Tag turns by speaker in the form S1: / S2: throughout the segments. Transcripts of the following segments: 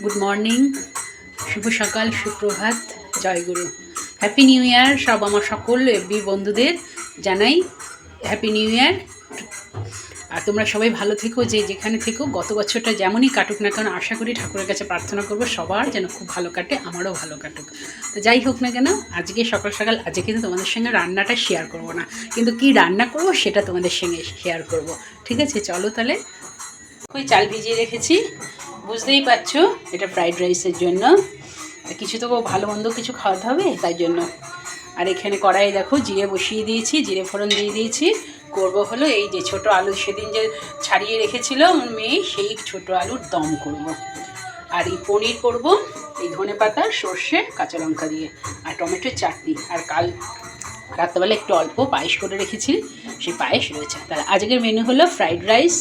S1: Good morning, শুভ সকাল, সুপ্রভাত, জয়গুরু, happy new year. সব আমার সকল এফবি বন্ধুদের জানাই হ্যাপি নিউ ইয়ার। আর তোমরা সবাই ভালো থেকো, যে যেখানে থেকো। গত বছরটা যেমনই কাটুক না কেন, আশা করি ঠাকুরের কাছে প্রার্থনা করবো সবার যেন খুব ভালো কাটে, আমারও ভালো কাটুক। তো যাই হোক না কেন, আজকে সকাল সকাল আজকে কিন্তু তোমাদের সঙ্গে রান্নাটা শেয়ার করবো না, কিন্তু কি রান্না করবো সেটা তোমাদের সঙ্গে শেয়ার করব। ঠিক আছে, চলো তাহলে। ওই চাল ভিজিয়ে রেখেছি, বুঝতেই পারছো এটা ফ্রাইড রাইসের জন্য। কিছু তো ভালো মন্দ কিছু খাওয়াতে হবে, তাই জন্য। আর এখানে কড়াই দেখো জিরে বসিয়ে দিয়েছি, জিরে ফোড়ন দিয়ে দিয়েছি। করব হলো এই যে ছোট আলু সেদিন যে ছাড়িয়ে রেখেছিল মেয়ে, সেই ছোট আলুর দম করব। আর এই পনির করব এই ধনেপাতা, সর্ষে, কাঁচা লঙ্কা দিয়ে, আর টমেটোর চাটনি। আর কাল রাত্রেবেলা একটু অল্প পায়েস করে রেখেছি, সেই পায়েস রয়েছে। তাহলে আজকের মেনু হলো ফ্রাইড রাইস,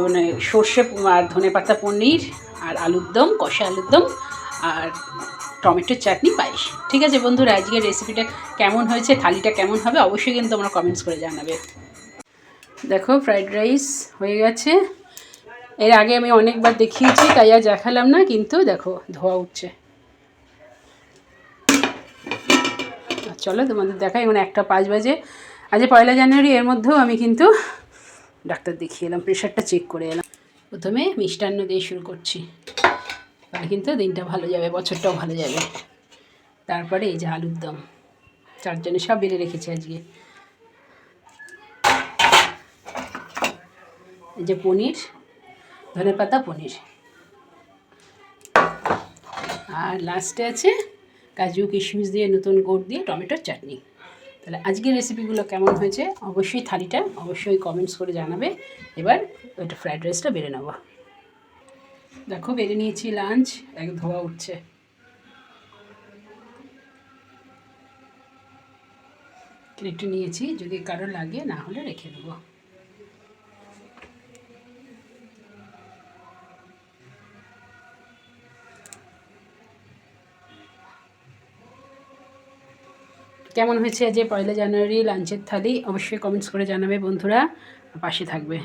S1: মানে সর্ষে আর ধনেপাতা পনির, আর আলুর দম, কষা আলুর দম, আর টমেটোর চাটনি, পায়েস। ঠিক আছে বন্ধুরা, আজকের রেসিপিটা কেমন হয়েছে, থালিটা কেমন হবে, অবশ্যই কিন্তু তোমরা কমেন্টস করে জানাবে। দেখো ফ্রাইড রাইস হয়ে গেছে। এর আগে আমি অনেকবার দেখিয়েছি, তাই আর দেখালাম না, কিন্তু দেখো ধোয়া উঠছে। চলো তোমাদের দেখাই। এখন 1:05 বাজে, আজ 1 জানুয়ারি। এর মধ্যেও আমি কিন্তু ডাক্তার দেখিয়ে এলাম, প্রেশারটা চেক করে এলাম। প্রথমে মিষ্টান্ন দিয়ে শুরু করছি, তাহলে কিন্তু দিনটা ভালো যাবে, বছরটাও ভালো যাবে। তারপরে এই যে আলুর দম, 4 জনে সব বেড়ে রেখেছি আজকে। এই যে পনির, ধনেপাতা পনির, আর লাস্টে আছে কাজু কিশমিশ দিয়ে, নতুন গুড় দিয়ে টমেটোর চাটনি। তাহলে আজকের রেসিপিগুলো কেমন হয়েছে অবশ্যই থালিটা অবশ্যই কমেন্টস করে জানাবে। এবার ওইটা ফ্রাইড রাইসটা বেড়ে নেবো। দেখো বেড়ে নিয়েছি লাঞ্চ, এক ধোয়া উঠছে। একটু নিয়েছি, যদি কারো লাগে, না হলে রেখে দেবো। কেমন হয়েছে আজ 1 জানুয়ারি লাঞ্চের থালি অবশ্যই কমেন্টস করে জানাবে বন্ধুরা, পাশে থাকবে।